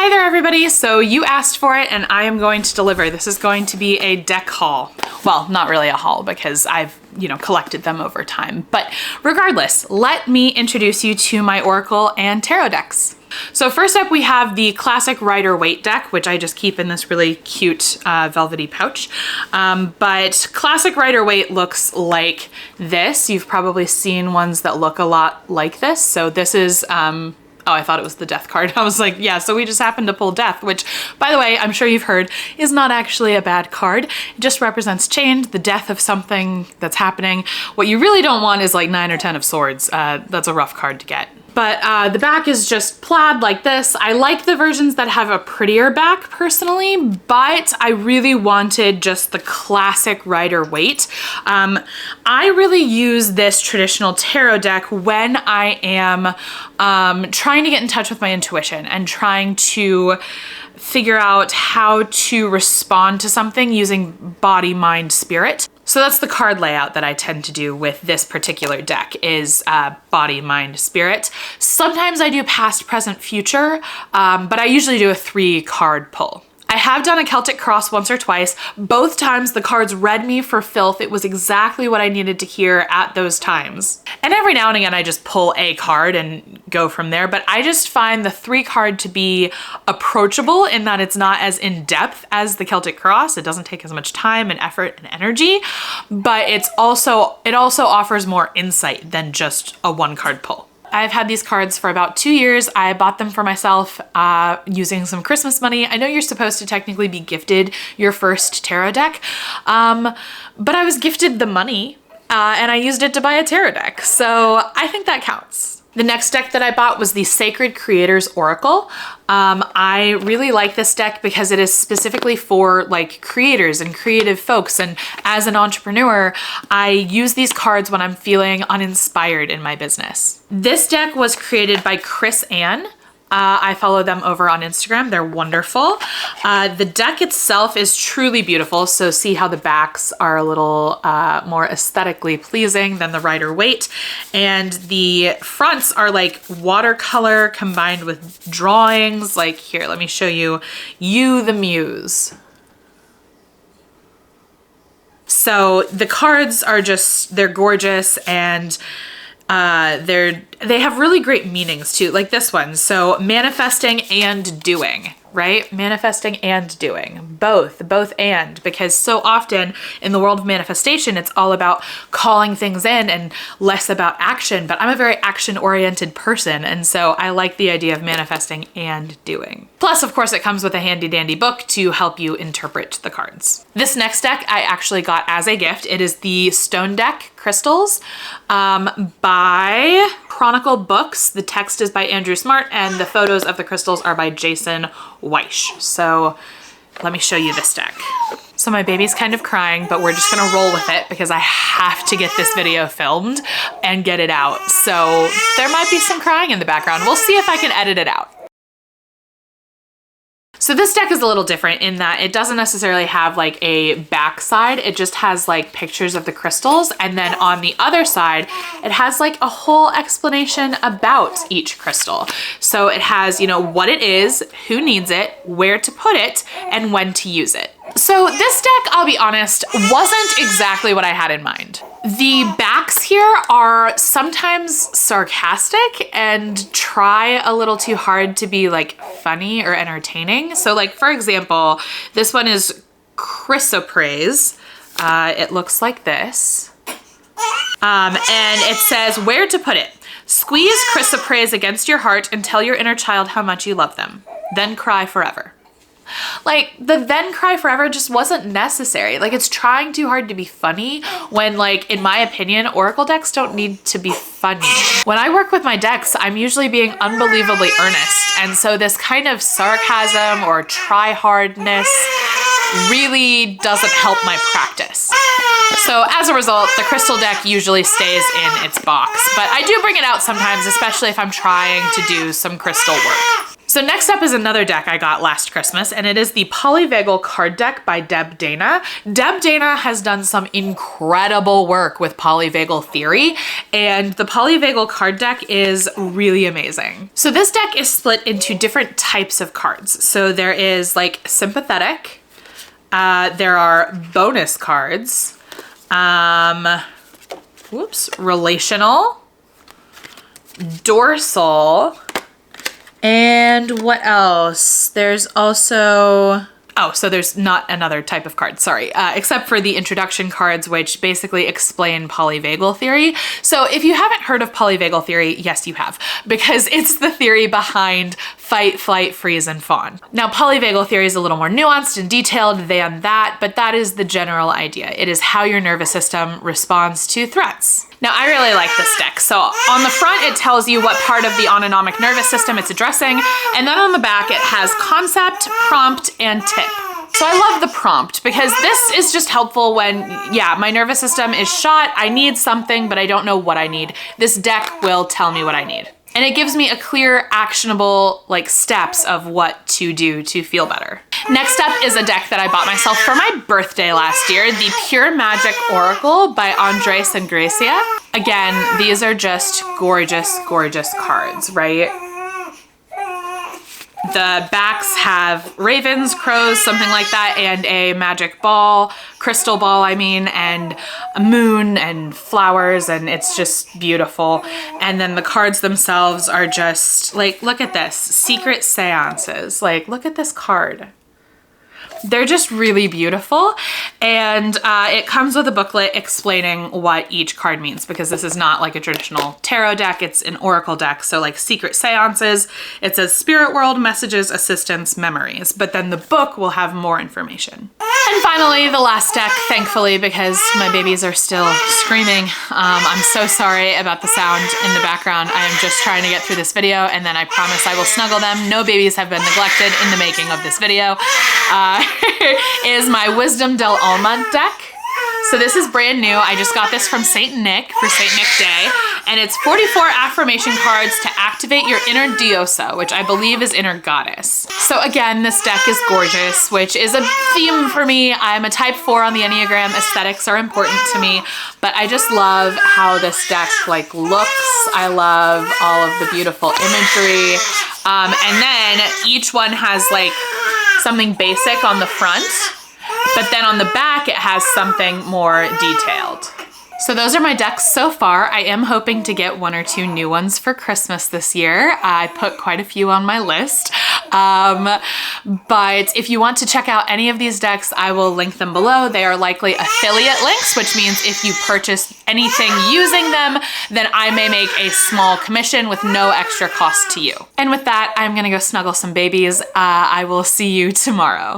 Hey there everybody, so you asked for it and I am going to deliver. This is going to be a deck haul. Well, not really a haul because I've, collected them over time. But regardless, let me introduce you to my Oracle and Tarot decks. So first up we have the classic Rider-Waite deck, which I just keep in this really cute velvety pouch. But classic Rider-Waite looks like this. You've probably seen ones that look a lot like this. So this is, oh, I thought it was the death card. I was like, yeah, so we just happened to pull death, which, by the way, I'm sure you've heard is not actually a bad card. It just represents change, the death of something that's happening. What you really don't want is like 9 or 10 of swords. That's a rough card to get. But the back is just plaid like this. I like the versions that have a prettier back personally, but I really wanted just the classic Rider-Waite. I really use this traditional tarot deck when I am trying to get in touch with my intuition and trying to figure out how to respond to something using body, mind, spirit. So that's the card layout that I tend to do with this particular deck is body, mind, spirit. Sometimes I do past, present, future, but I usually do a 3-card pull. I have done a Celtic cross once or twice. Both times the cards read me for filth. It was exactly what I needed to hear at those times. And every now and again I just pull a card and go from there, but I just find the 3-card to be approachable in that it's not as in-depth as the Celtic cross. It doesn't take as much time and effort and energy, but it also offers more insight than just a 1-card pull. I've had these cards for about 2 years. I bought them for myself using some Christmas money. I know you're supposed to technically be gifted your first tarot deck, but I was gifted the money and I used it to buy a tarot deck. So I think that counts. The next deck that I bought was the Sacred Creators Oracle. I really like this deck because it is specifically for like creators and creative folks. And as an entrepreneur, I use these cards when I'm feeling uninspired in my business. This deck was created by Chris Ann. I follow them over on Instagram. They're wonderful. The deck itself is truly beautiful. So see how the backs are a little more aesthetically pleasing than the Rider-Waite. And the fronts are like watercolor combined with drawings. Like here, let me show you, You the Muse. So the cards are just, they're gorgeous and they have really great meanings too, like this one. So manifesting and doing, right? Manifesting and doing, both and, because so often in the world of manifestation, it's all about calling things in and less about action, but I'm a very action-oriented person. And so I like the idea of manifesting and doing. Plus, of course, it comes with a handy dandy book to help you interpret the cards. This next deck I actually got as a gift. It is the Stone Deck Crystals by Chronicle Books. The text is by Andrew Smart and the photos of the crystals are by Jason Weish. So let me show you this deck. So my baby's kind of crying, but we're just gonna roll with it because I have to get this video filmed and get it out. So there might be some crying in the background. We'll see if I can edit it out. So this deck is a little different in that it doesn't necessarily have like a backside. It just has like pictures of the crystals. And then on the other side, it has like a whole explanation about each crystal. So it has, what it is, who needs it, where to put it, and when to use it. So this deck, I'll be honest, wasn't exactly what I had in mind. The backs here are sometimes sarcastic and try a little too hard to be like funny or entertaining. So like, for example, this one is Chrysoprase. It looks like this. And it says where to put it. Squeeze Chrysoprase against your heart and tell your inner child how much you love them. Then cry forever. Like the then cry forever just wasn't necessary. Like it's trying too hard to be funny when, like, in my opinion, Oracle decks don't need to be funny. When I work with my decks, I'm usually being unbelievably earnest. And so this kind of sarcasm or try hardness really doesn't help my practice. So as a result, the crystal deck usually stays in its box, but I do bring it out sometimes, especially if I'm trying to do some crystal work. So next up is another deck I got last Christmas, and it is the Polyvagal card deck by Deb Dana. Deb Dana has done some incredible work with polyvagal theory, and the Polyvagal card deck is really amazing. So this deck is split into different types of cards. So there is like sympathetic, there are bonus cards, relational, dorsal, and what else? There's also, oh, so there's not another type of card, sorry, except for the introduction cards, which basically explain polyvagal theory. So if you haven't heard of polyvagal theory, yes, you have, because it's the theory behind fight, flight, freeze, and fawn. Now, polyvagal theory is a little more nuanced and detailed than that, but that is the general idea. It is how your nervous system responds to threats. Now, I really like this deck. So on the front, it tells you what part of the autonomic nervous system it's addressing, and then on the back, it has concept, prompt, and tip. So I love the prompt because this is just helpful when, yeah, my nervous system is shot, I need something, but I don't know what I need. This deck will tell me what I need. And it gives me a clear, actionable, like, steps of what to do to feel better. Next up is a deck that I bought myself for my birthday last year, the Pure Magic Oracle by Andres and Gracia. Again, these are just gorgeous, gorgeous cards, right? The backs have ravens, crows, something like that, and a magic ball, crystal ball, I mean, and a moon and flowers, and it's just beautiful. And then the cards themselves are just, like, look at this, secret seances. Like, look at this card. They're just really beautiful, and it comes with a booklet explaining what each card means, because this is not like a traditional tarot deck, it's an oracle deck. So like secret seances, it says spirit world, messages, assistance, memories, but then the book will have more information. And finally, the last deck, thankfully, because my babies are still screaming. I'm so sorry about the sound in the background. I am just trying to get through this video, and then I promise I will snuggle them. No babies have been neglected in the making of this video. Is my Wisdom del Alma deck. So this is brand new. I just got this from St. Nick for St. Nick Day, and it's 44 affirmation cards to activate your inner diosa, which I believe is inner goddess. So again, this deck is gorgeous, which is a theme for me. I'm a type 4 on the Enneagram. Aesthetics are important to me, but I just love how this deck like looks. I love all of the beautiful imagery. And then each one has like something basic on the front, but then on the back it has something more detailed. So those are my decks so far. I am hoping to get 1 or 2 new ones for Christmas this year. I put quite a few on my list. But if you want to check out any of these decks, I will link them below. They are likely affiliate links, which means if you purchase anything using them, then I may make a small commission with no extra cost to you. And with that, I'm gonna go snuggle some babies. I will see you tomorrow.